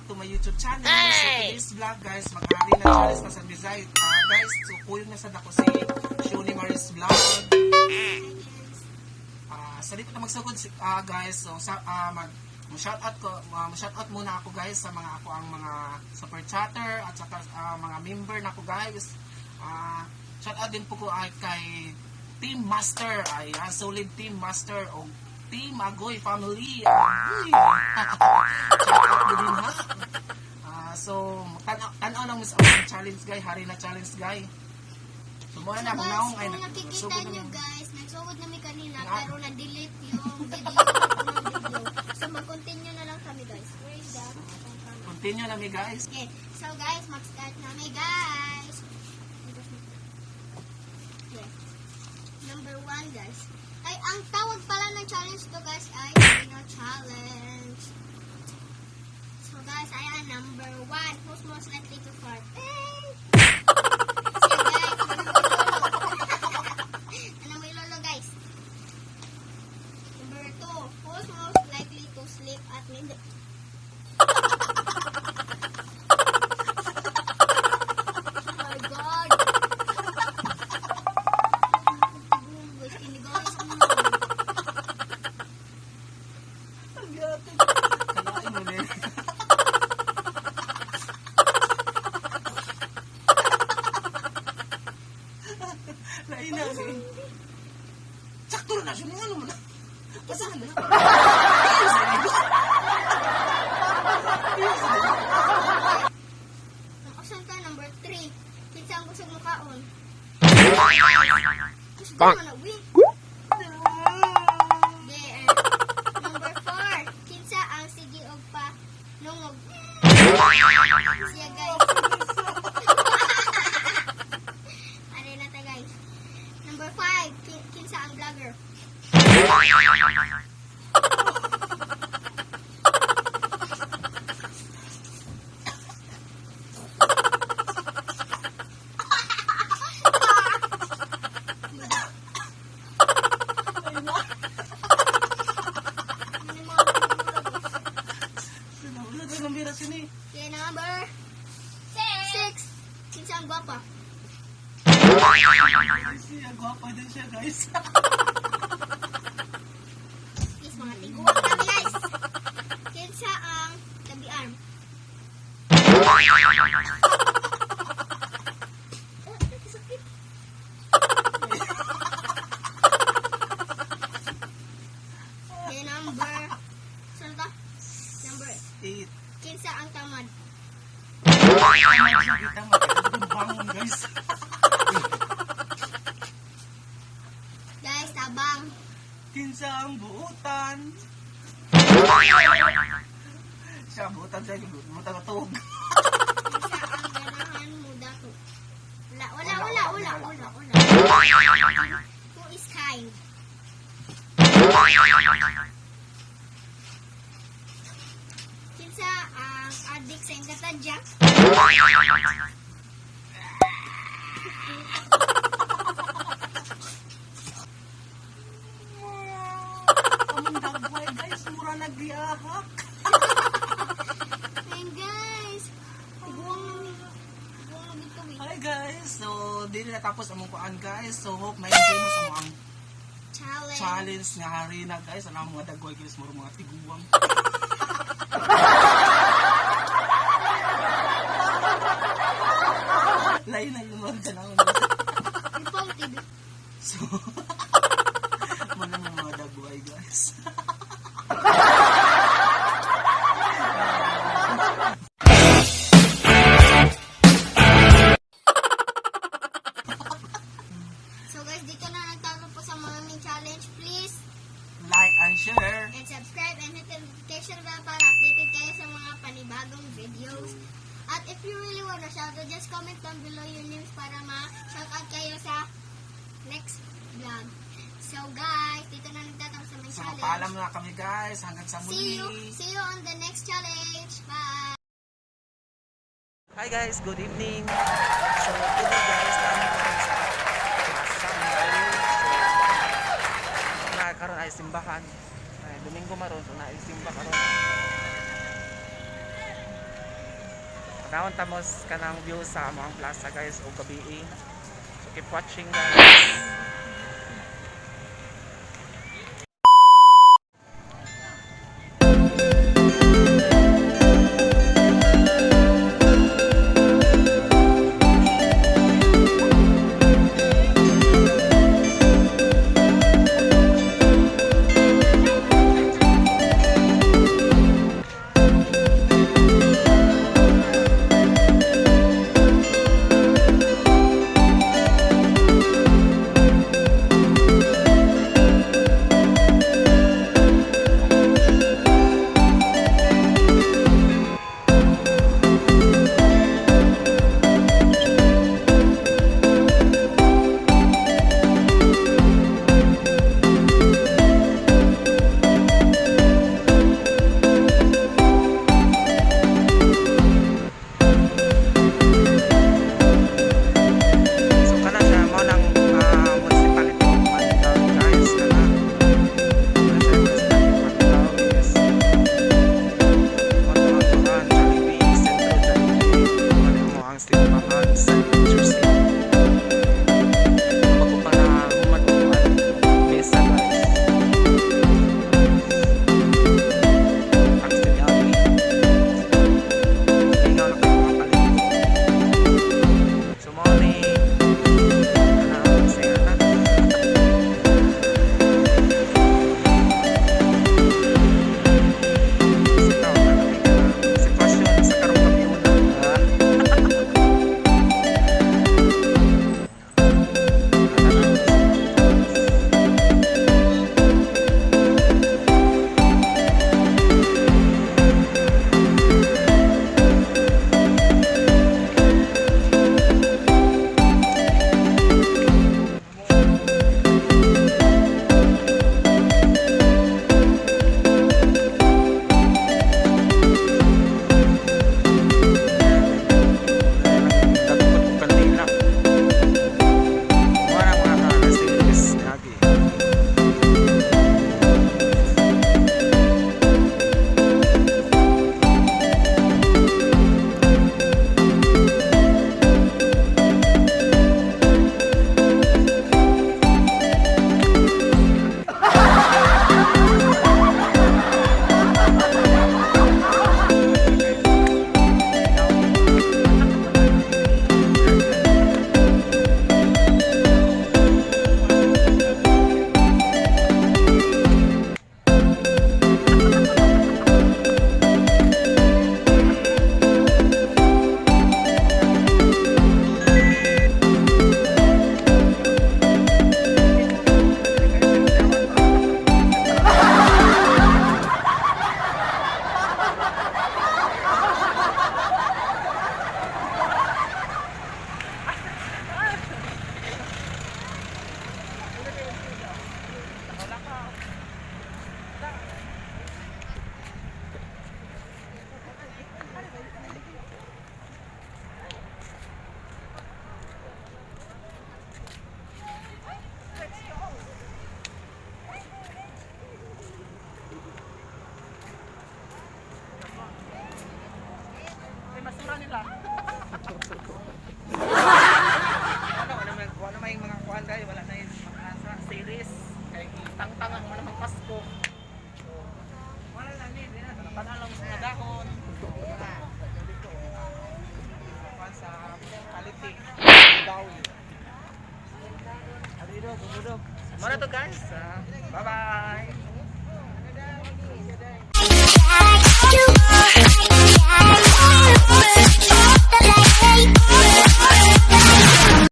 to my YouTube channel. So today's vlog guys, mag-HARiNA challenge na sa Bisay. Guys, so kuyong nasa ako si Shoni Maris Vlog. Sa dito na magsugod guys, so ma-shoutout muna ako guys sa mga ako ang mga super chatter at saka mga member na ako guys. Shoutout din po ko ay kay Team Master, ay solid Team Master o Team Agoy Family. Shoutout din ha. So tanaw lang sa challenge guys, HARiNA challenge guys. So muna na kung naong ay nakikita nyo guys, nagsugod namin kanina pero na-delete yung video. So mag-continue na lang kami guys. Where is that? Continue na mi guys. Okay, so guys, mag-start na mi guys. Okay. Number 1 guys. Ay, ang tawag pala ng challenge to guys ay HARiNA challenge. So guys, ayan, number 1. Who's most likely to fart? Sleep at midnight. Oh my God! Sakto na siya, ano mo na? Pasahan na. Asan ka? Number 3. Kinsa ang busog mo kaon? Bang! Number 4. Kinsa ang sige og pa nungog? Siya guys. Are na ta guys. Number 5. Kinsa ang vlogger? Okay, number 6. Kinsa ang gwapa? Siya, gwapa din siya guys. Yes, mga tiguan kami guys. Kinsa ang tabi-arm? Sakit. Okay, number saan ka? Number 8. Kinsa ang tamad? Kita bangon guys. Guys, tabang. Kinsa ang buutan. Siya buutan siya, buutan na tuog. Kinsa ang ganahan mo dato? Wala. Who is kind? Kinsa ang adik sa katadya? Among dagway guys, mura nagbiahak. And guys, tiguang dito Hi guys, so dili na tapos among kuan guys. So hope may enjoy mo sa mga challenge nga HARiNA guys. Ano mga dagway guys, mura mga tiguang. Lain na lumang tanaw na. Ipong TV. So, muna mga dagway guys. So guys, dito na nagtago po sa mga main challenge. Please Like and share. and subscribe and hit the notification bell para updated kayo sa mga panibagong videos. At if you really wanna shout out, just comment down below your names para ma-shout out kayo sa next vlog. So guys, dito na nagtatapos sa main So, challenge. paalam na kami guys. Hanggang sa See muli. you on the next challenge. Bye! Hi guys, good evening. So today guys, kami karon sa Sunday. So karon ay simbahan. Ay Domingo maron, so na simba karon. Naon tamos kanang view sa among plaza guys o gabi. So keep watching guys. Nila. Wala may mga kuan dai, wala na yung mga series kay tangtangan mo namang Pasko. So, wala na ni dina tanalang sa mga dahon. Kuan sa quality dawi. Adido, gumudog. Mara to guys. Bye-bye.